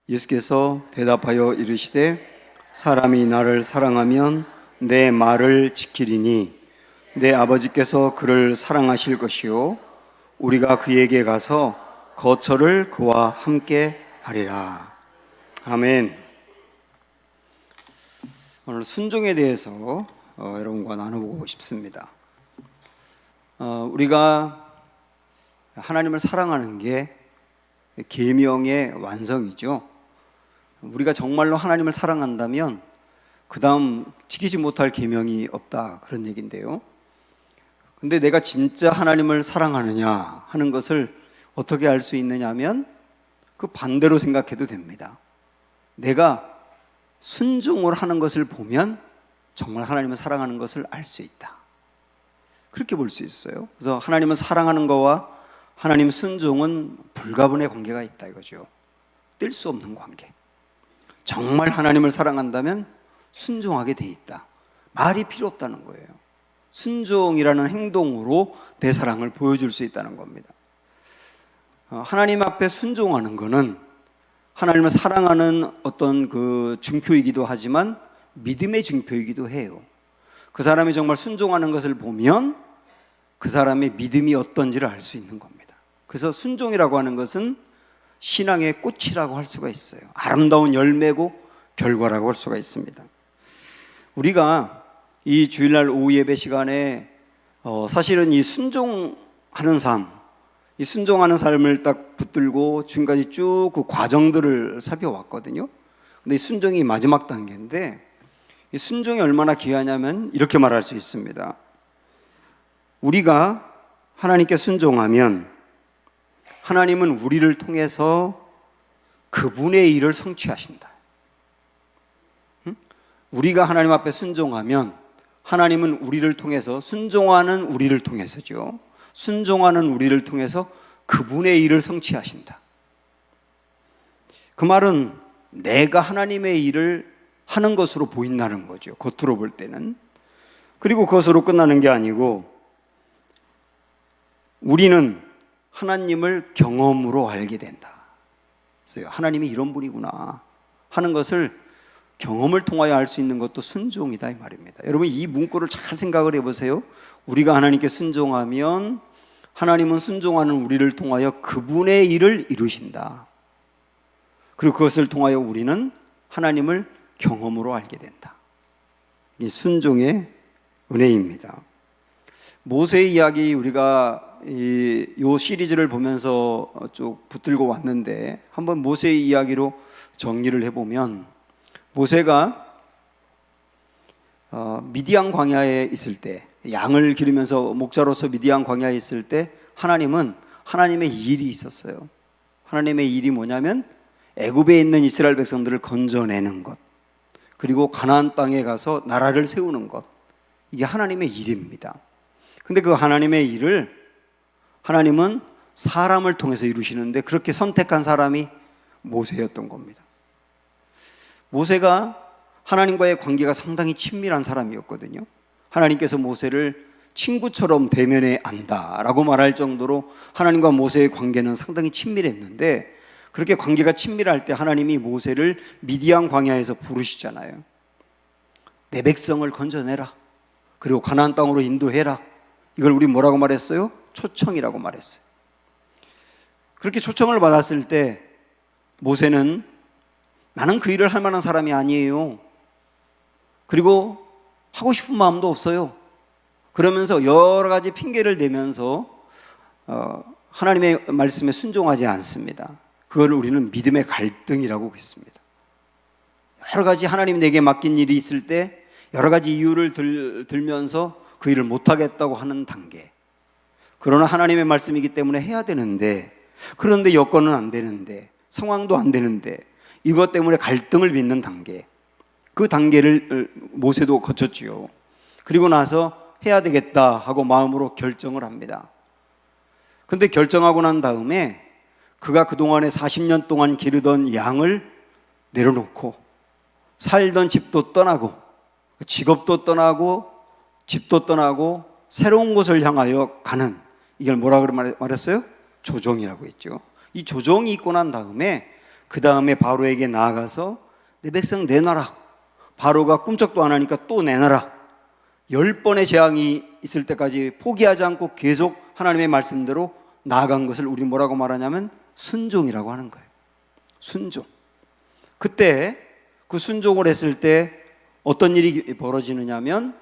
예수께서 대답하여 이르시되 사람이 나를 사랑하면 내 말을 지키리니 내 아버지께서 그를 사랑하실 것이요 우리가 그에게 가서 거처를 그와 함께 하리라. 아멘. 오늘 순종에 대해서 여러분과 나눠보고 싶습니다. 우리가 하나님을 사랑하는 게 계명의 완성이죠. 우리가 정말로 하나님을 사랑한다면 그 다음 지키지 못할 계명이 없다, 그런 얘기인데요. 근데 내가 진짜 하나님을 사랑하느냐 하는 것을 어떻게 알 수 있느냐 하면 그 반대로 생각해도 됩니다. 내가 순종을 하는 것을 보면 정말 하나님을 사랑하는 것을 알 수 있다, 그렇게 볼 수 있어요. 그래서 하나님을 사랑하는 것과 하나님 순종은 불가분의 관계가 있다 이거죠. 뗄 수 없는 관계. 정말 하나님을 사랑한다면 순종하게 돼 있다, 말이 필요 없다는 거예요. 순종이라는 행동으로 내 사랑을 보여줄 수 있다는 겁니다. 하나님 앞에 순종하는 것은 하나님을 사랑하는 어떤 그 증표이기도 하지만 믿음의 증표이기도 해요. 그 사람이 정말 순종하는 것을 보면 그 사람의 믿음이 어떤지를 알 수 있는 겁니다. 그래서 순종이라고 하는 것은 신앙의 꽃이라고 할 수가 있어요. 아름다운 열매고 결과라고 할 수가 있습니다. 우리가 이 주일날 오후 예배 시간에 사실은 이 순종하는 삶, 이 순종하는 삶을 딱 붙들고 지금까지 쭉 그 과정들을 살펴왔거든요. 근데 이 순종이 마지막 단계인데, 이 순종이 얼마나 귀하냐면 이렇게 말할 수 있습니다. 우리가 하나님께 순종하면 하나님은 우리를 통해서 그분의 일을 성취하신다. 우리가 하나님 앞에 순종하면 하나님은 우리를 통해서, 순종하는 우리를 통해서죠, 순종하는 우리를 통해서 그분의 일을 성취하신다. 그 말은 내가 하나님의 일을 하는 것으로 보인다는 거죠, 겉으로 볼 때는. 그리고 그것으로 끝나는 게 아니고 우리는 하나님을 경험으로 알게 된다. 그래서 하나님이 이런 분이구나 하는 것을 경험을 통하여 알 수 있는 것도 순종이다 이 말입니다. 여러분, 이 문구를 잘 생각을 해보세요. 우리가 하나님께 순종하면 하나님은 순종하는 우리를 통하여 그분의 일을 이루신다. 그리고 그것을 통하여 우리는 하나님을 경험으로 알게 된다. 이 순종의 은혜입니다. 모세의 이야기, 우리가 이 시리즈를 보면서 쭉 붙들고 왔는데 한번 모세의 이야기로 정리를 해보면, 모세가 미디안 광야에 있을 때, 양을 기르면서 목자로서 미디안 광야에 있을 때 하나님은 하나님의 일이 있었어요. 하나님의 일이 뭐냐면 애굽에 있는 이스라엘 백성들을 건져내는 것, 그리고 가나안 땅에 가서 나라를 세우는 것, 이게 하나님의 일입니다. 근데 그 하나님의 일을 하나님은 사람을 통해서 이루시는데 그렇게 선택한 사람이 모세였던 겁니다. 모세가 하나님과의 관계가 상당히 친밀한 사람이었거든요. 하나님께서 모세를 친구처럼 대면해 안다라고 말할 정도로 하나님과 모세의 관계는 상당히 친밀했는데, 그렇게 관계가 친밀할 때 하나님이 모세를 미디안 광야에서 부르시잖아요. 내 백성을 건져내라, 그리고 가나안 땅으로 인도해라. 이걸 우리 뭐라고 말했어요? 초청이라고 말했어요. 그렇게 초청을 받았을 때 모세는 나는 그 일을 할 만한 사람이 아니에요, 그리고 하고 싶은 마음도 없어요, 그러면서 여러 가지 핑계를 대면서 하나님의 말씀에 순종하지 않습니다. 그걸 우리는 믿음의 갈등이라고 했습니다. 여러 가지 하나님이 내게 맡긴 일이 있을 때 여러 가지 이유를 들면서 그 일을 못하겠다고 하는 단계. 그러나 하나님의 말씀이기 때문에 해야 되는데, 그런데 여건은 안 되는데, 상황도 안 되는데, 이것 때문에 갈등을 빚는 단계, 그 단계를 모세도 거쳤지요. 그리고 나서 해야 되겠다 하고 마음으로 결정을 합니다. 근데 결정하고 난 다음에 그가 그동안에 40년 동안 기르던 양을 내려놓고 살던 집도 떠나고 직업도 떠나고 집도 떠나고 새로운 곳을 향하여 가는, 이걸 뭐라고 말했어요? 조정이라고 했죠. 이 조정이 있고 난 다음에 그 다음에 바로에게 나아가서 내 백성 내놔라. 바로가 꿈쩍도 안 하니까 또 내놔라. 10번의 재앙이 있을 때까지 포기하지 않고 계속 하나님의 말씀대로 나아간 것을 우리 뭐라고 말하냐면 순종이라고 하는 거예요. 순종. 그때 그 순종을 했을 때 어떤 일이 벌어지느냐 하면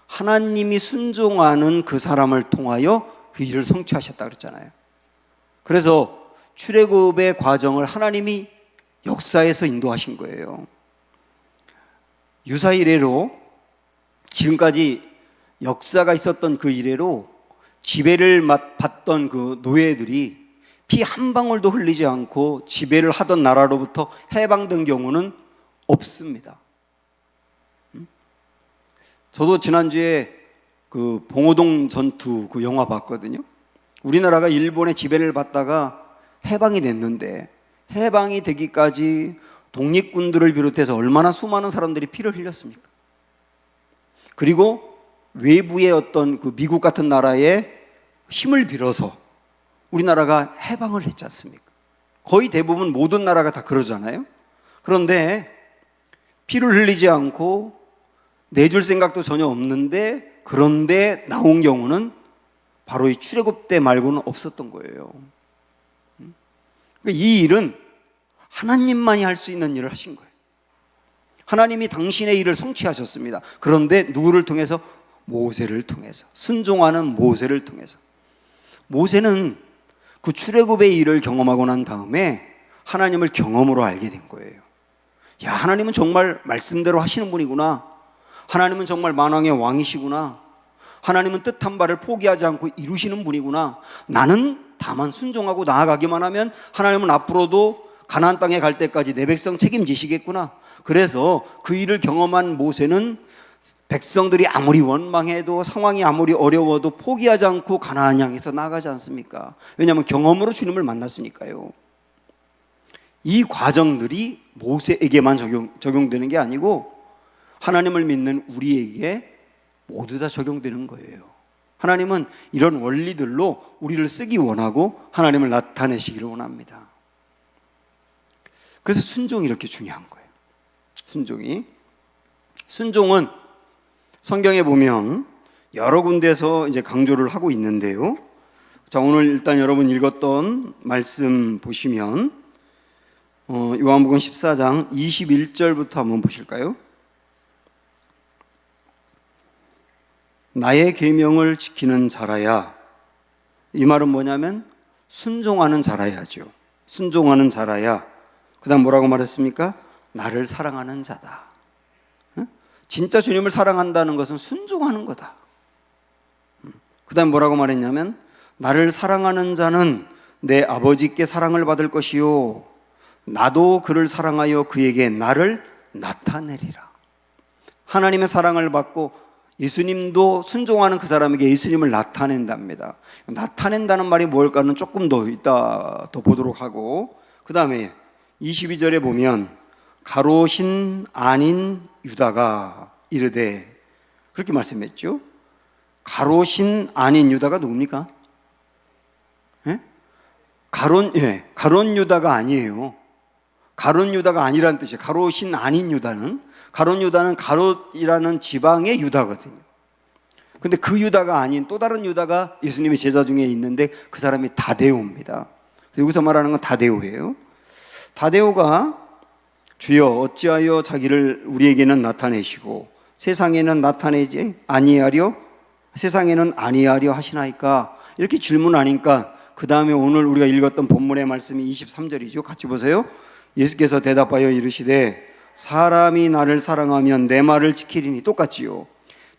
하나님이 순종하는 그 사람을 통하여 그 일을 성취하셨다 그랬잖아요. 그래서 출애굽의 과정을 하나님이 역사에서 인도하신 거예요. 유사 이래로 지금까지 역사가 있었던 그 이래로 지배를 받던 그 노예들이 피 한 방울도 흘리지 않고 지배를 하던 나라로부터 해방된 경우는 없습니다. 저도 지난주에 그 봉오동 전투 그 영화 봤거든요. 우리나라가 일본의 지배를 받다가 해방이 됐는데 해방이 되기까지 독립군들을 비롯해서 얼마나 수많은 사람들이 피를 흘렸습니까? 그리고 외부의 어떤 그 미국 같은 나라의 힘을 빌어서 우리나라가 해방을 했지 않습니까? 거의 대부분 모든 나라가 다 그러잖아요. 그런데 피를 흘리지 않고 내줄 생각도 전혀 없는데 그런데 나온 경우는 바로 이 출애굽 때 말고는 없었던 거예요. 이 일은 하나님만이 할 수 있는 일을 하신 거예요. 하나님이 당신의 일을 성취하셨습니다. 그런데 누구를 통해서? 모세를 통해서, 순종하는 모세를 통해서. 모세는 그 출애굽의 일을 경험하고 난 다음에 하나님을 경험으로 알게 된 거예요. 야, 하나님은 정말 말씀대로 하시는 분이구나. 하나님은 정말 만왕의 왕이시구나. 하나님은 뜻한 바를 포기하지 않고 이루시는 분이구나. 나는 다만 순종하고 나아가기만 하면 하나님은 앞으로도 가나안 땅에 갈 때까지 내 백성 책임지시겠구나. 그래서 그 일을 경험한 모세는 백성들이 아무리 원망해도 상황이 아무리 어려워도 포기하지 않고 가나안 향해서 나아가지 않습니까? 왜냐하면 경험으로 주님을 만났으니까요. 이 과정들이 모세에게만 적용되는 게 아니고 하나님을 믿는 우리에게 모두 다 적용되는 거예요. 하나님은 이런 원리들로 우리를 쓰기 원하고 하나님을 나타내시기를 원합니다. 그래서 순종이 이렇게 중요한 거예요. 순종은 성경에 보면 여러 군데서 이제 강조를 하고 있는데요. 자, 오늘 일단 여러분 읽었던 말씀 보시면 요한복음 14장 21절부터 한번 보실까요? 나의 계명을 지키는 자라야. 이 말은 뭐냐면 순종하는 자라야죠. 순종하는 자라야. 그 다음 뭐라고 말했습니까? 나를 사랑하는 자다. 진짜 주님을 사랑한다는 것은 순종하는 거다. 그 다음 뭐라고 말했냐면 나를 사랑하는 자는 내 아버지께 사랑을 받을 것이요 나도 그를 사랑하여 그에게 나를 나타내리라. 하나님의 사랑을 받고 예수님도 순종하는 그 사람에게 예수님을 나타낸답니다. 나타낸다는 말이 뭘까는 조금 더 이따 더 보도록 하고, 그 다음에 22절에 보면 가롯인 아닌 유다가 이르되, 그렇게 말씀했죠. 가롯인 아닌 유다가 누굽니까? 예? 가롯 유다가 아니에요. 가롯 유다가 아니라는 뜻이에요. 가롯인 아닌 유다는, 가롯 유다는 가롯이라는 지방의 유다거든요. 근데 그 유다가 아닌 또 다른 유다가 예수님의 제자 중에 있는데 그 사람이 다데오입니다. 여기서 말하는 건 다데오예요. 다데오가 주여 어찌하여 자기를 우리에게는 나타내시고 세상에는 나타내지 아니하려, 세상에는 아니하려 하시나이까, 이렇게 질문하니까 그 다음에 오늘 우리가 읽었던 본문의 말씀이 23절이죠. 같이 보세요. 예수께서 대답하여 이르시되 사람이 나를 사랑하면 내 말을 지키리니. 똑같지요.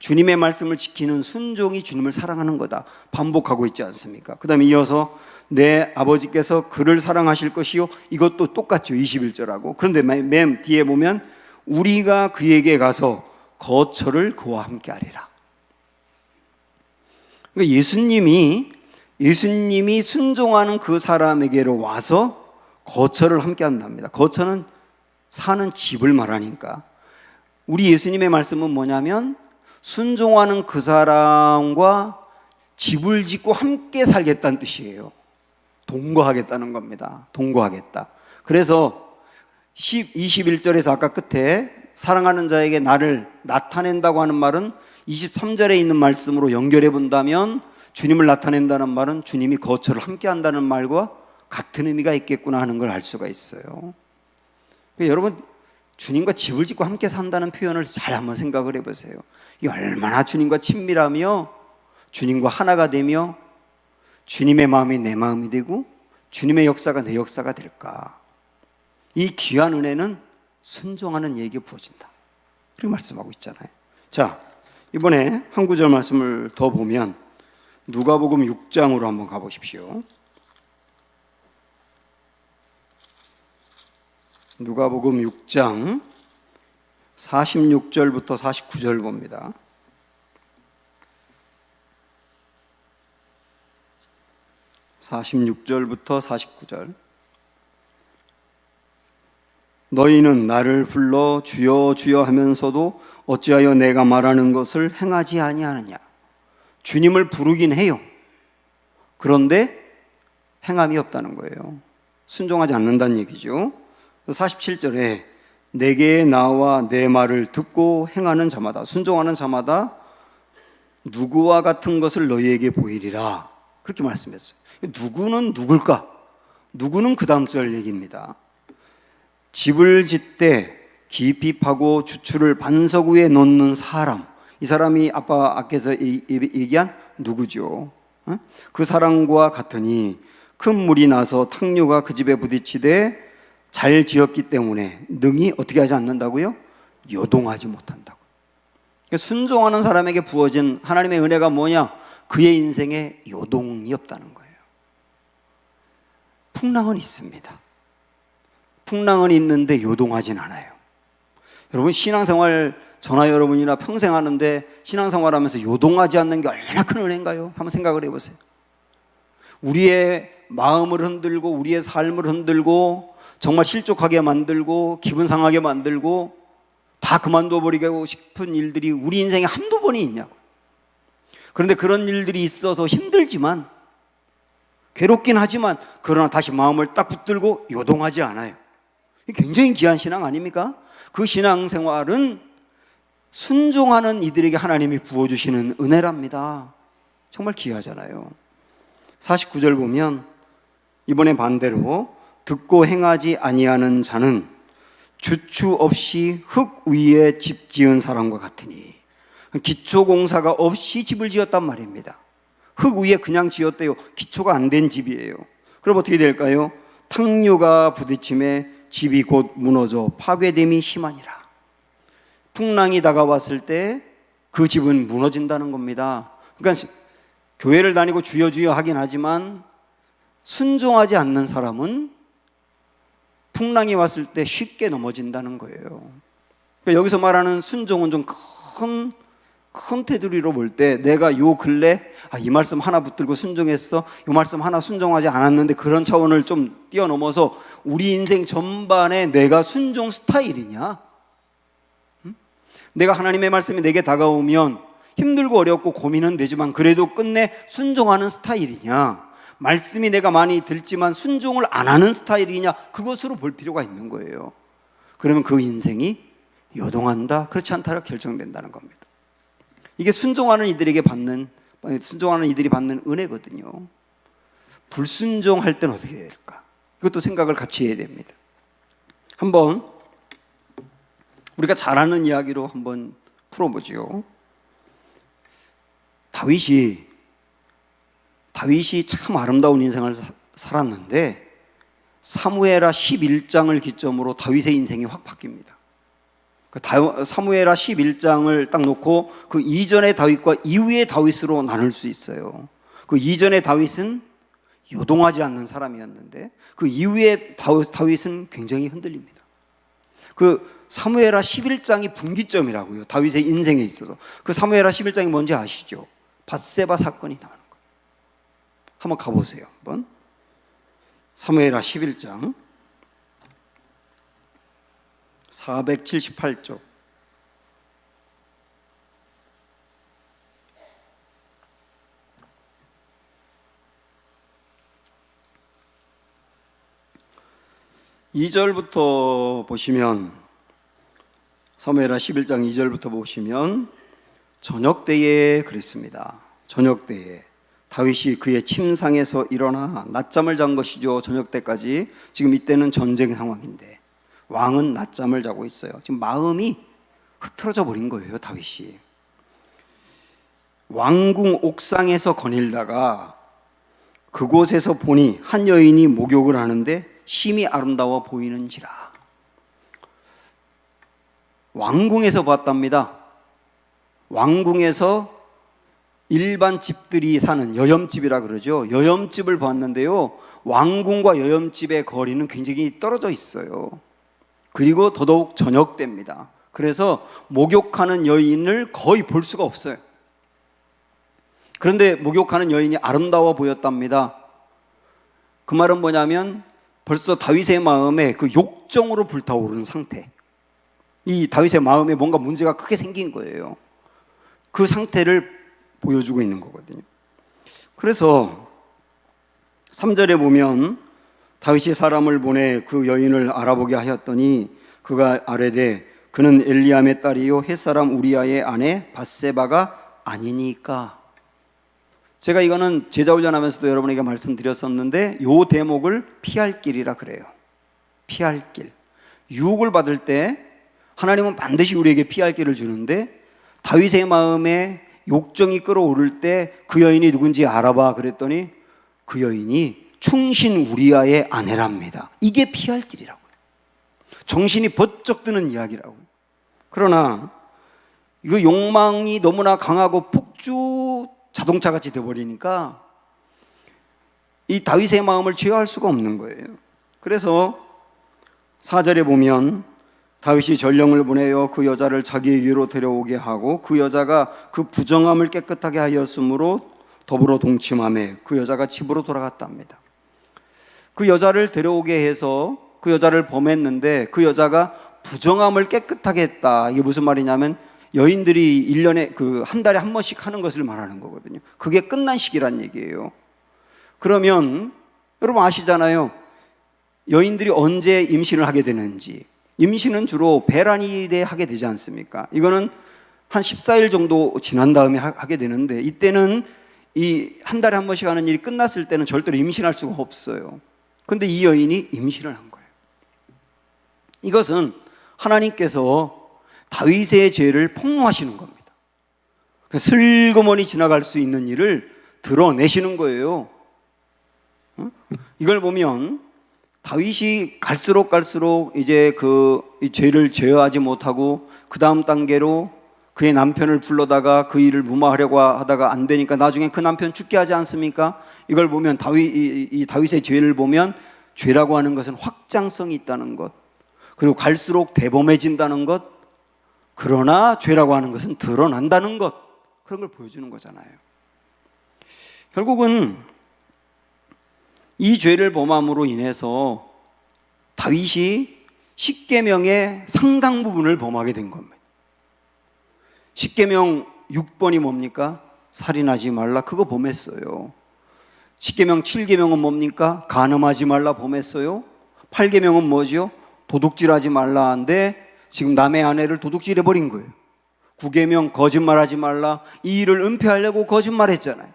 주님의 말씀을 지키는 순종이 주님을 사랑하는 거다. 반복하고 있지 않습니까? 그 다음에 이어서 내 아버지께서 그를 사랑하실 것이요. 이것도 똑같죠. 21절하고. 그런데 맨 뒤에 보면 우리가 그에게 가서 거처를 그와 함께 하리라. 그러니까 예수님이 순종하는 그 사람에게로 와서 거처를 함께 한답니다. 거처는 사는 집을 말하니까 우리 예수님의 말씀은 뭐냐면 순종하는 그 사람과 집을 짓고 함께 살겠다는 뜻이에요. 동거하겠다는 겁니다. 동거하겠다. 그래서 21절에서 아까 끝에 사랑하는 자에게 나를 나타낸다고 하는 말은 23절에 있는 말씀으로 연결해 본다면 주님을 나타낸다는 말은 주님이 거처를 함께 한다는 말과 같은 의미가 있겠구나 하는 걸 알 수가 있어요. 여러분, 주님과 집을 짓고 함께 산다는 표현을 잘 한번 생각을 해보세요. 이게 얼마나 주님과 친밀하며 주님과 하나가 되며 주님의 마음이 내 마음이 되고 주님의 역사가 내 역사가 될까. 이 귀한 은혜는 순종하는 이에게 부어진다, 그렇게 말씀하고 있잖아요. 자, 이번에 한 구절 말씀을 더 보면 누가복음 6장으로 한번 가보십시오. 누가복음 6장 46절부터 49절 봅니다. (46절부터 49절) 너희는 나를 불러 주여 주여 하면서도 어찌하여 내가 말하는 것을 행하지 아니하느냐. 주님을 부르긴 해요. 그런데 행함이 없다는 거예요. 순종하지 않는다는 얘기죠. 47절에 내게 나와 내 말을 듣고 행하는 자마다, 순종하는 자마다 누구와 같은 것을 너희에게 보이리라, 그렇게 말씀했어요. 누구는 누굴까? 누구는 그 다음 절 얘기입니다. 집을 짓되 깊이 파고 주추를 반석 위에 놓는 사람, 이 사람이 아빠께서 얘기한 누구죠? 그 사람과 같으니 큰 물이 나서 탕류가 그 집에 부딪히되 잘 지었기 때문에 능히 어떻게 하지 않는다고요? 요동하지 못한다고. 순종하는 사람에게 부어진 하나님의 은혜가 뭐냐? 그의 인생에 요동이 없다는 거예요. 풍랑은 있습니다. 풍랑은 있는데 요동하진 않아요. 여러분, 신앙생활 저나 여러분이나 평생 하는데 신앙생활 하면서 요동하지 않는 게 얼마나 큰 은혜인가요? 한번 생각을 해보세요. 우리의 마음을 흔들고 우리의 삶을 흔들고 정말 실족하게 만들고 기분 상하게 만들고 다 그만둬버리고 싶은 일들이 우리 인생에 한두 번이 있냐고. 그런데 그런 일들이 있어서 힘들지만, 괴롭긴 하지만, 그러나 다시 마음을 딱 붙들고 요동하지 않아요. 굉장히 귀한 신앙 아닙니까? 그 신앙생활은 순종하는 이들에게 하나님이 부어주시는 은혜랍니다. 정말 귀하잖아요. 49절 보면 이번에 반대로 듣고 행하지 아니하는 자는 주추 없이 흙 위에 집 지은 사람과 같으니, 기초공사가 없이 집을 지었단 말입니다. 흙 위에 그냥 지었대요. 기초가 안 된 집이에요. 그럼 어떻게 될까요? 탕류가 부딪힘에 집이 곧 무너져 파괴됨이 심하니라. 풍랑이 다가왔을 때 그 집은 무너진다는 겁니다. 그러니까 교회를 다니고 주여 주여 하긴 하지만 순종하지 않는 사람은 풍랑이 왔을 때 쉽게 넘어진다는 거예요. 그러니까 여기서 말하는 순종은 좀 큰 테두리로 볼 때, 내가 요 근래 이 말씀 하나 붙들고 순종했어, 요 말씀 하나 순종하지 않았는데, 그런 차원을 좀 뛰어넘어서 우리 인생 전반에 내가 순종 스타일이냐? 내가 하나님의 말씀이 내게 다가오면 힘들고 어렵고 고민은 되지만 그래도 끝내 순종하는 스타일이냐? 말씀이 내가 많이 듣지만 순종을 안 하는 스타일이냐? 그것으로 볼 필요가 있는 거예요. 그러면 그 인생이 요동한다, 그렇지 않다가 결정된다는 겁니다. 이게 순종하는 이들이 받는 은혜거든요. 불순종할 때는 어떻게 될까? 이것도 생각을 같이 해야 됩니다. 한번 우리가 잘 아는 이야기로 한번 풀어보죠. 다윗이 참 아름다운 인생을 살았는데 사무엘하 11장을 기점으로 다윗의 인생이 확 바뀝니다. 사무엘하 11장을 딱 놓고 그 이전의 다윗과 이후의 다윗으로 나눌 수 있어요. 그 이전의 다윗은 요동하지 않는 사람이었는데 그 이후의 다윗은 굉장히 흔들립니다. 그 사무엘하 11장이 분기점이라고요. 다윗의 인생에 있어서. 그 사무엘하 11장이 뭔지 아시죠? 밧세바 사건이 나오는 거예요. 한번 가보세요. 한번 사무엘하 11장 478쪽. 2절부터 보시면, 사무엘하 11장 2절부터 보시면 저녁 때에 그랬습니다. 저녁 때에 다윗이 그의 침상에서 일어나 낮잠을 잔 것이죠. 저녁 때까지. 지금 이때는 전쟁 상황인데 왕은 낮잠을 자고 있어요. 지금 마음이 흐트러져 버린 거예요, 다윗이. 왕궁 옥상에서 거닐다가 그곳에서 보니 한 여인이 목욕을 하는데 심히 아름다워 보이는지라. 왕궁에서 봤답니다. 왕궁에서 일반 집들이 사는 여염집이라 그러죠. 여염집을 봤는데요, 왕궁과 여염집의 거리는 굉장히 떨어져 있어요. 그리고 더더욱 저녁 때입니다. 그래서 목욕하는 여인을 거의 볼 수가 없어요. 그런데 목욕하는 여인이 아름다워 보였답니다. 그 말은 뭐냐면 벌써 다윗의 마음에 그 욕정으로 불타오르는 상태, 이 다윗의 마음에 뭔가 문제가 크게 생긴 거예요. 그 상태를 보여주고 있는 거거든요. 그래서 3절에 보면 다윗이 사람을 보내 그 여인을 알아보게 하였더니 그가 아뢰되 그는 엘리암의 딸이요 햇사람 우리아의 아내 밧세바가 아니니까. 제가 이거는 제자훈련하면서도 여러분에게 말씀드렸었는데 이 대목을 피할 길이라 그래요. 피할 길. 유혹을 받을 때 하나님은 반드시 우리에게 피할 길을 주는데, 다윗의 마음에 욕정이 끌어오를 때 그 여인이 누군지 알아봐 그랬더니 그 여인이 충신 우리아의 아내랍니다. 이게 피할 길이라고요. 정신이 번쩍 드는 이야기라고요. 그러나 이거 욕망이 너무나 강하고 폭주 자동차같이 되어버리니까 이 다윗의 마음을 제어할 수가 없는 거예요. 그래서 4절에 보면 다윗이 전령을 보내어 그 여자를 자기에게로 데려오게 하고 그 여자가 그 부정함을 깨끗하게 하였으므로 더불어 동침하며 그 여자가 집으로 돌아갔답니다. 그 여자를 데려오게 해서 그 여자를 범했는데 그 여자가 부정함을 깨끗하게 했다. 이게 무슨 말이냐면 여인들이 1년에 한 달에 한 번씩 하는 것을 말하는 거거든요. 그게 끝난 시기란 얘기예요. 그러면 여러분 아시잖아요. 여인들이 언제 임신을 하게 되는지. 임신은 주로 배란일에 하게 되지 않습니까? 이거는 한 14일 정도 지난 다음에 하게 되는데, 이때는 이 한 달에 한 번씩 하는 일이 끝났을 때는 절대로 임신할 수가 없어요. 그런데 이 여인이 임신을 한 거예요. 이것은 하나님께서 다윗의 죄를 폭로하시는 겁니다. 슬그머니 지나갈 수 있는 일을 드러내시는 거예요. 이걸 보면 다윗이 갈수록 이제 이 죄를 제어하지 못하고 그 다음 단계로 그의 남편을 불러다가 그 일을 무마하려고 하다가 안 되니까 나중에 그 남편 죽게 하지 않습니까? 이걸 보면 이 다윗의 죄를 보면 죄라고 하는 것은 확장성이 있다는 것, 그리고 갈수록 대범해진다는 것, 그러나 죄라고 하는 것은 드러난다는 것, 그런 걸 보여주는 거잖아요. 결국은 이 죄를 범함으로 인해서 다윗이 십계명의 상당 부분을 범하게 된 겁니다. 십계명 6번이 뭡니까? 살인하지 말라, 그거 범했어요. 십계명 7계명은 뭡니까? 간음하지 말라 범했어요. 8계명은 뭐죠? 도둑질하지 말라 한데 지금 남의 아내를 도둑질해버린 거예요. 9계명 거짓말하지 말라, 이 일을 은폐하려고 거짓말했잖아요.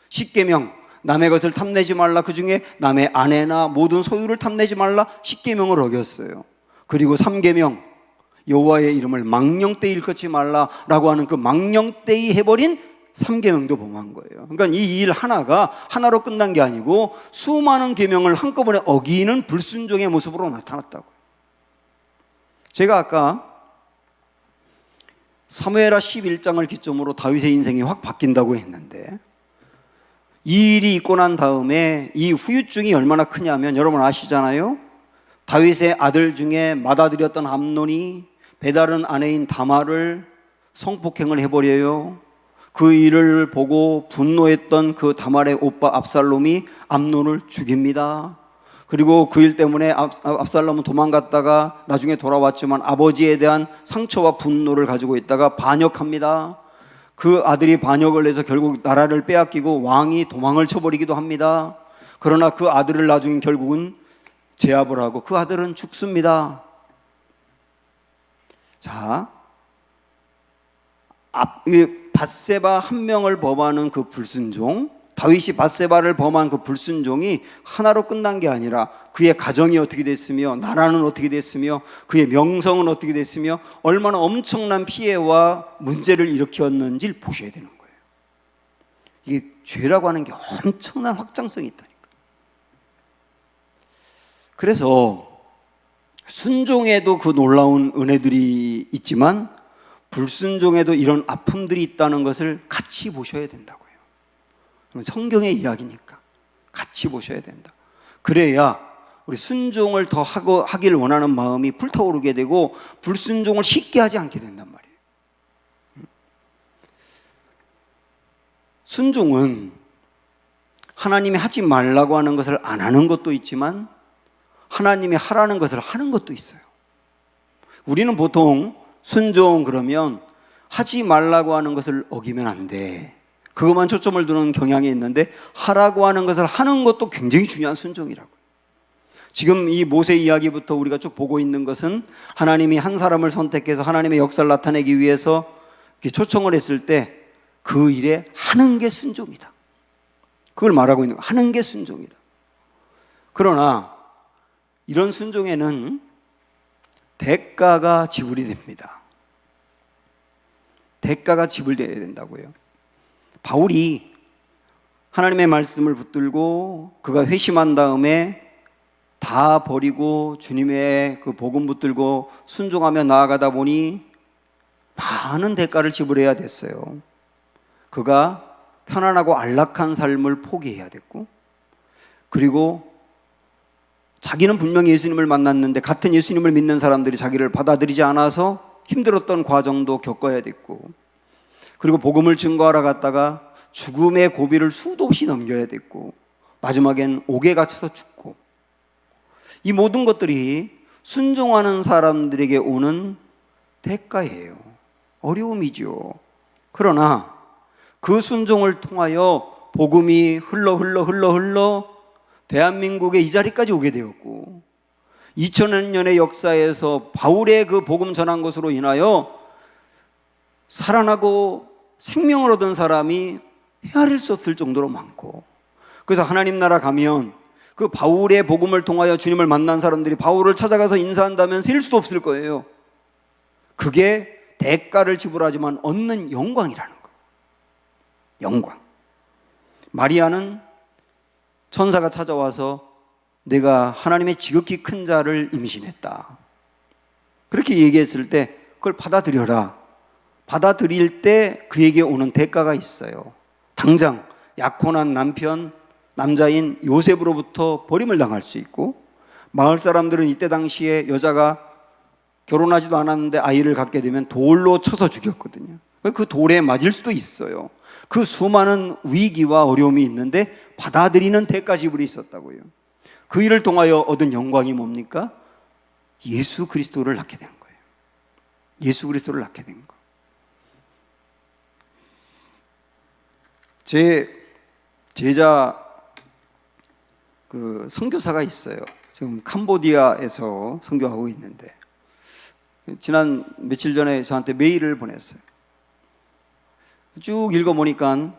10계명 남의 것을 탐내지 말라, 그 중에 남의 아내나 모든 소유를 탐내지 말라, 10계명을 어겼어요. 그리고 3계명 여호와의 이름을 망령되이 일컫지 말라라고 하는 그 망령되이 해버린 3계명도 범한 거예요. 그러니까 이 일 하나가 하나로 끝난 게 아니고 수많은 계명을 한꺼번에 어기는 불순종의 모습으로 나타났다고. 제가 아까 사무엘하 11장을 기점으로 다윗의 인생이 확 바뀐다고 했는데, 이 일이 있고 난 다음에 이 후유증이 얼마나 크냐면 여러분 아시잖아요. 다윗의 아들 중에 맏아들이었던 암논이 배다른 아내인 다말을 성폭행을 해버려요. 그 일을 보고 분노했던 그 다말의 오빠 압살롬이 암논을 죽입니다. 그리고 그 일 때문에 압살롬은 도망갔다가 나중에 돌아왔지만 아버지에 대한 상처와 분노를 가지고 있다가 반역합니다. 그 아들이 반역을 해서 결국 나라를 빼앗기고 왕이 도망을 쳐버리기도 합니다. 그러나 그 아들을 나중에 결국은 제압을 하고 그 아들은 죽습니다. 자, 밧세바 한 명을 범하는 그 불순종, 다윗이 밧세바를 범한 그 불순종이 하나로 끝난 게 아니라 그의 가정이 어떻게 됐으며 나라는 어떻게 됐으며 그의 명성은 어떻게 됐으며 얼마나 엄청난 피해와 문제를 일으켰는지를 보셔야 되는 거예요. 이게 죄라고 하는 게 엄청난 확장성이 있다니까. 그래서 순종에도 그 놀라운 은혜들이 있지만 불순종에도 이런 아픔들이 있다는 것을 같이 보셔야 된다고요. 성경의 이야기니까 같이 보셔야 된다. 그래야 우리 순종을 더 하길 원하는 마음이 불타오르게 되고 불순종을 쉽게 하지 않게 된단 말이에요. 순종은 하나님이 하지 말라고 하는 것을 안 하는 것도 있지만 하나님이 하라는 것을 하는 것도 있어요. 우리는 보통 순종 그러면 하지 말라고 하는 것을 어기면 안 돼, 그것만 초점을 두는 경향이 있는데 하라고 하는 것을 하는 것도 굉장히 중요한 순종이라고요. 지금 이 모세 이야기부터 우리가 쭉 보고 있는 것은 하나님이 한 사람을 선택해서 하나님의 역사를 나타내기 위해서 초청을 했을 때 그 일에 하는 게 순종이다, 그걸 말하고 있는 거예요. 하는 게 순종이다. 그러나 이런 순종에는 대가가 지불이 됩니다. 대가가 지불되어야 된다고요. 바울이 하나님의 말씀을 붙들고 그가 회심한 다음에 다 버리고 주님의 그 복음 붙들고 순종하며 나아가다 보니 많은 대가를 지불해야 됐어요. 그가 편안하고 안락한 삶을 포기해야 됐고, 그리고 자기는 분명히 예수님을 만났는데 같은 예수님을 믿는 사람들이 자기를 받아들이지 않아서 힘들었던 과정도 겪어야 됐고, 그리고 복음을 증거하러 갔다가 죽음의 고비를 수도 없이 넘겨야 됐고, 마지막엔 옥에 갇혀서 죽고, 이 모든 것들이 순종하는 사람들에게 오는 대가예요. 어려움이죠. 그러나 그 순종을 통하여 복음이 흘러 대한민국의 이 자리까지 오게 되었고, 2000년의 역사에서 바울의 그 복음 전한 것으로 인하여 살아나고 생명을 얻은 사람이 헤아릴 수 없을 정도로 많고, 그래서 하나님 나라 가면 그 바울의 복음을 통하여 주님을 만난 사람들이 바울을 찾아가서 인사한다면 셀 수도 없을 거예요. 그게 대가를 지불하지만 얻는 영광이라는 거예요. 영광. 마리아는 천사가 찾아와서 내가 하나님의 지극히 큰 자를 임신했다, 그렇게 얘기했을 때 그걸 받아들여라. 받아들일 때 그에게 오는 대가가 있어요. 당장 약혼한 남자인 요셉으로부터 버림을 당할 수 있고, 마을 사람들은 이때 당시에 여자가 결혼하지도 않았는데 아이를 갖게 되면 돌로 쳐서 죽였거든요. 그 돌에 맞을 수도 있어요. 그 수많은 위기와 어려움이 있는데 받아들이는 대가 지불이 있었다고요. 그 일을 통하여 얻은 영광이 뭡니까? 예수 그리스도를 낳게 된 거예요. 예수 그리스도를 낳게 된 거. 제 제자 그 선교사가 있어요. 지금 캄보디아에서 선교하고 있는데 지난 며칠 전에 저한테 메일을 보냈어요. 쭉 읽어보니까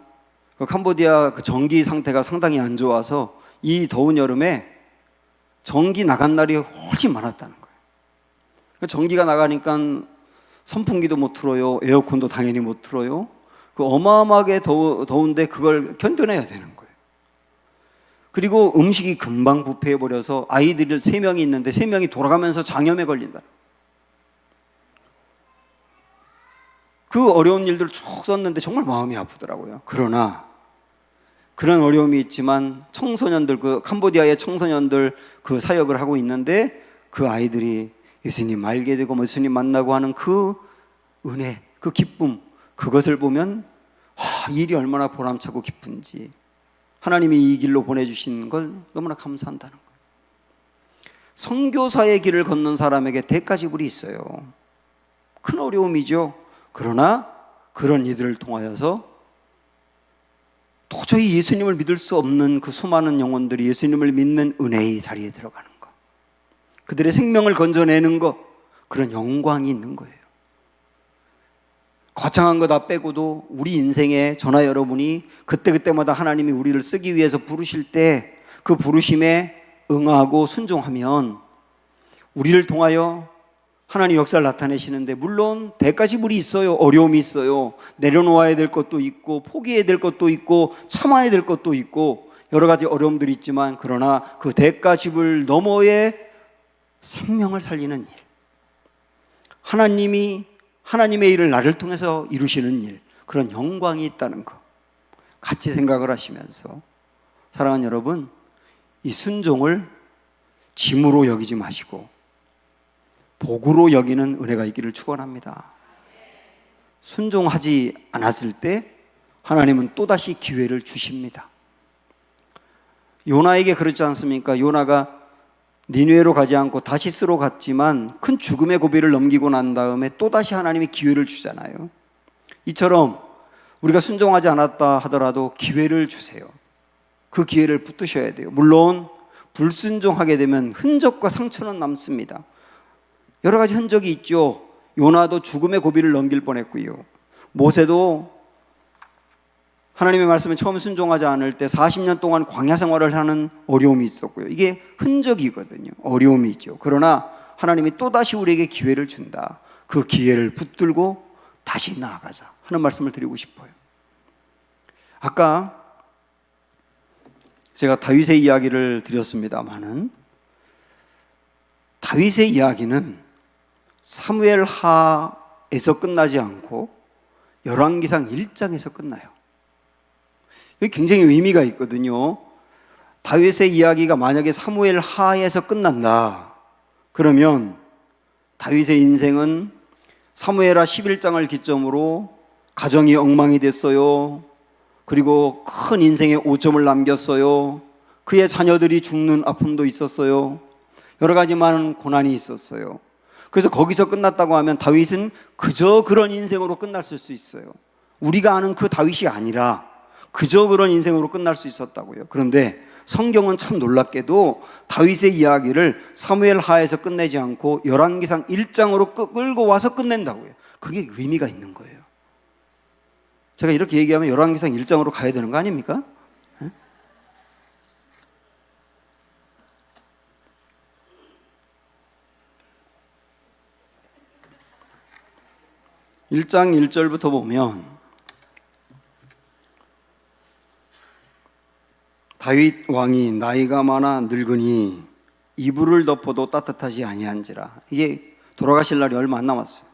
그 캄보디아 그 전기 상태가 상당히 안 좋아서 이 더운 여름에 전기 나간 날이 훨씬 많았다는 거예요. 전기가 나가니까 선풍기도 못 틀어요. 에어컨도 당연히 못 틀어요. 그 어마어마하게 더운데 그걸 견뎌내야 되는 거예요. 그리고 음식이 금방 부패해버려서 아이들이 3명이 있는데 3명이 돌아가면서 장염에 걸린다. 그 어려운 일들을 쭉 썼는데 정말 마음이 아프더라고요. 그러나 그런 어려움이 있지만 청소년들, 그 캄보디아의 청소년들 그 사역을 하고 있는데 그 아이들이 예수님 알게 되고 예수님 만나고 하는 그 은혜, 그 기쁨, 그것을 보면 일이 얼마나 보람차고 기쁜지, 하나님이 이 길로 보내주신 걸 너무나 감사한다는 거예요. 선교사의 길을 걷는 사람에게 대가 지불이 있어요. 큰 어려움이죠. 그러나 그런 이들을 통하여서 도저히 예수님을 믿을 수 없는 그 수많은 영혼들이 예수님을 믿는 은혜의 자리에 들어가는 것, 그들의 생명을 건져내는 것, 그런 영광이 있는 거예요. 거창한 거 다 빼고도 우리 인생에 저나 여러분이 그때그때마다 하나님이 우리를 쓰기 위해서 부르실 때 그 부르심에 응하고 순종하면 우리를 통하여 하나님 역사를 나타내시는데, 물론 대가지불이 있어요. 어려움이 있어요. 내려놓아야 될 것도 있고 포기해야 될 것도 있고 참아야 될 것도 있고 여러 가지 어려움들이 있지만, 그러나 그 대가지불 너머에 생명을 살리는 일, 하나님이 하나님의 일을 나를 통해서 이루시는 일, 그런 영광이 있다는 것 같이 생각을 하시면서, 사랑하는 여러분, 이 순종을 짐으로 여기지 마시고 복으로 여기는 은혜가 있기를 축원합니다. 순종하지 않았을 때 하나님은 또다시 기회를 주십니다. 요나에게 그렇지 않습니까? 요나가 니느웨로 가지 않고 다시스로 갔지만 큰 죽음의 고비를 넘기고 난 다음에 또다시 하나님이 기회를 주잖아요. 이처럼 우리가 순종하지 않았다 하더라도 기회를 주세요. 그 기회를 붙드셔야 돼요. 물론 불순종하게 되면 흔적과 상처는 남습니다. 여러 가지 흔적이 있죠. 요나도 죽음의 고비를 넘길 뻔했고요. 모세도 하나님의 말씀에 처음 순종하지 않을 때 40년 동안 광야 생활을 하는 어려움이 있었고요. 이게 흔적이거든요. 어려움이 있죠. 그러나 하나님이 또다시 우리에게 기회를 준다. 그 기회를 붙들고 다시 나아가자 하는 말씀을 드리고 싶어요. 아까 제가 다윗의 이야기를 드렸습니다마는, 다윗의 이야기는 사무엘 하에서 끝나지 않고 열왕기상 1장에서 끝나요. 여기 굉장히 의미가 있거든요. 다윗의 이야기가 만약에 사무엘 하에서 끝난다 그러면 다윗의 인생은 사무엘하 11장을 기점으로 가정이 엉망이 됐어요. 그리고 큰 인생의 오점을 남겼어요. 그의 자녀들이 죽는 아픔도 있었어요. 여러 가지 많은 고난이 있었어요. 그래서 거기서 끝났다고 하면 다윗은 그저 그런 인생으로 끝났을 수 있어요. 우리가 아는 그 다윗이 아니라 그저 그런 인생으로 끝날 수 있었다고요. 그런데 성경은 참 놀랍게도 다윗의 이야기를 사무엘 하에서 끝내지 않고 열왕기상 1장으로 끌고 와서 끝낸다고요. 그게 의미가 있는 거예요. 제가 이렇게 얘기하면 열왕기상 1장으로 가야 되는 거 아닙니까? 1장 1절부터 보면 다윗 왕이 나이가 많아 늙으니 이불을 덮어도 따뜻하지 아니한지라. 이제 돌아가실 날이 얼마 안 남았어요.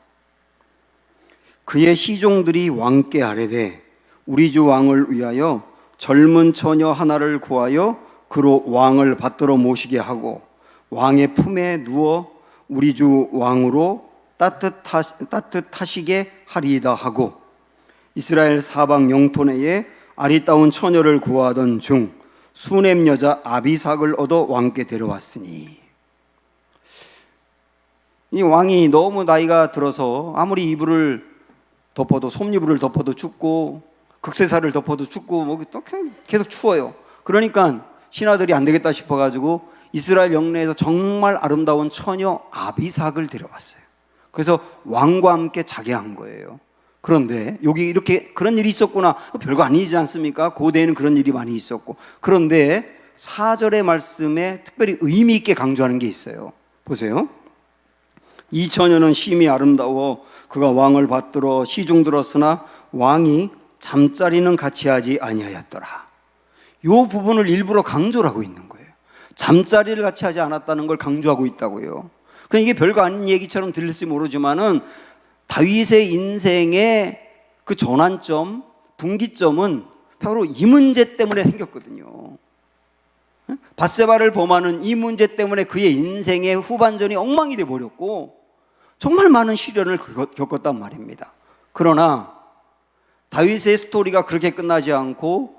그의 시종들이 왕께 아뢰되 우리 주 왕을 위하여 젊은 처녀 하나를 구하여 그로 왕을 받들어 모시게 하고 왕의 품에 누워 우리 주 왕으로 따뜻하시게 하리이다 하고, 이스라엘 사방 영토 내에 아리따운 처녀를 구하던 중 수넴 여자 아비삭을 얻어 왕께 데려왔으니. 이 왕이 너무 나이가 들어서 아무리 이불을 덮어도, 솜이불을 덮어도 춥고 극세사를 덮어도 춥고 뭐 또 계속 추워요. 그러니까 신하들이 안 되겠다 싶어가지고 이스라엘 영내에서 정말 아름다운 처녀 아비삭을 데려왔어요. 그래서 왕과 함께 자게 한 거예요. 그런데 여기 이렇게 그런 일이 있었구나. 별거 아니지 않습니까? 고대에는 그런 일이 많이 있었고. 그런데 4절의 말씀에 특별히 의미 있게 강조하는 게 있어요. 보세요. 이 처녀는 심히 아름다워 그가 왕을 받들어 시중들었으나 왕이 잠자리는 같이 하지 아니하였더라. 이 부분을 일부러 강조를 하고 있는 거예요. 잠자리를 같이 하지 않았다는 걸 강조하고 있다고요. 그러니까 이게 별거 아닌 얘기처럼 들릴지 모르지만은 다윗의 인생의 그 전환점, 분기점은 바로 이 문제 때문에 생겼거든요. 밧세바를 범하는 이 문제 때문에 그의 인생의 후반전이 엉망이 되어버렸고 정말 많은 시련을 겪었단 말입니다. 그러나 다윗의 스토리가 그렇게 끝나지 않고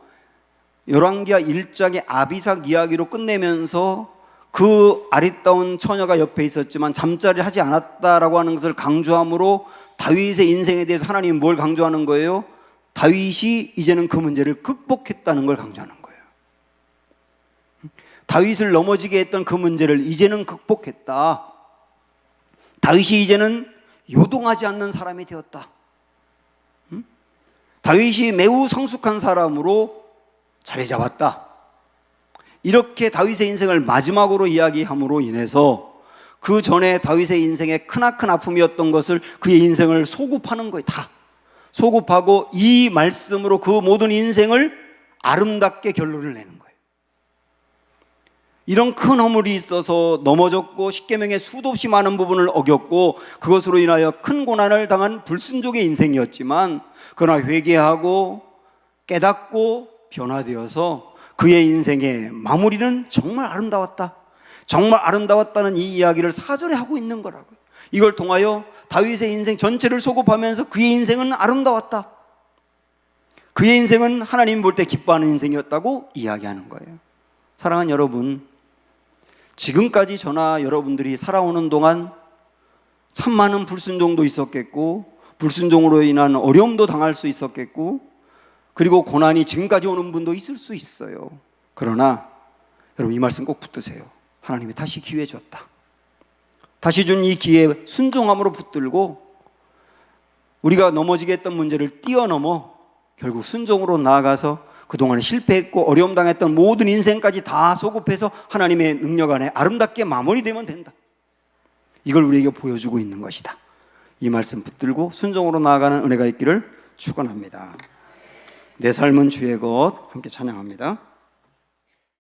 열왕기하 1장의 아비삭 이야기로 끝내면서 그 아리따운 처녀가 옆에 있었지만 잠자리를 하지 않았다라고 하는 것을 강조함으로 다윗의 인생에 대해서 하나님이 뭘 강조하는 거예요? 다윗이 이제는 그 문제를 극복했다는 걸 강조하는 거예요. 다윗을 넘어지게 했던 그 문제를 이제는 극복했다. 다윗이 이제는 요동하지 않는 사람이 되었다. 다윗이 매우 성숙한 사람으로 자리 잡았다. 이렇게 다윗의 인생을 마지막으로 이야기함으로 인해서 그 전에 다윗의 인생에 크나큰 아픔이었던 것을 그의 인생을 소급하는 거예요. 다 소급하고 이 말씀으로 그 모든 인생을 아름답게 결론을 내는 거예요. 이런 큰 허물이 있어서 넘어졌고 십계명의 수도 없이 많은 부분을 어겼고 그것으로 인하여 큰 고난을 당한 불순종의 인생이었지만 그러나 회개하고 깨닫고 변화되어서 그의 인생의 마무리는 정말 아름다웠다. 정말 아름다웠다는 이 이야기를 4절에 하고 있는 거라고요. 이걸 통하여 다윗의 인생 전체를 소급하면서 그의 인생은 아름다웠다. 그의 인생은 하나님 볼 때 기뻐하는 인생이었다고 이야기하는 거예요. 사랑하는 여러분, 지금까지 저나 여러분들이 살아오는 동안 참 많은 불순종도 있었겠고 불순종으로 인한 어려움도 당할 수 있었겠고 그리고 고난이 지금까지 오는 분도 있을 수 있어요. 그러나 여러분 이 말씀 꼭 붙드세요. 하나님이 다시 기회 줬다. 다시 준 이 기회에 순종함으로 붙들고 우리가 넘어지게 했던 문제를 뛰어넘어 결국 순종으로 나아가서 그동안에 실패했고 어려움 당했던 모든 인생까지 다 소급해서 하나님의 능력 안에 아름답게 마무리되면 된다. 이걸 우리에게 보여주고 있는 것이다. 이 말씀 붙들고 순종으로 나아가는 은혜가 있기를 축원합니다. 내 삶은 주의 것 함께 찬양합니다.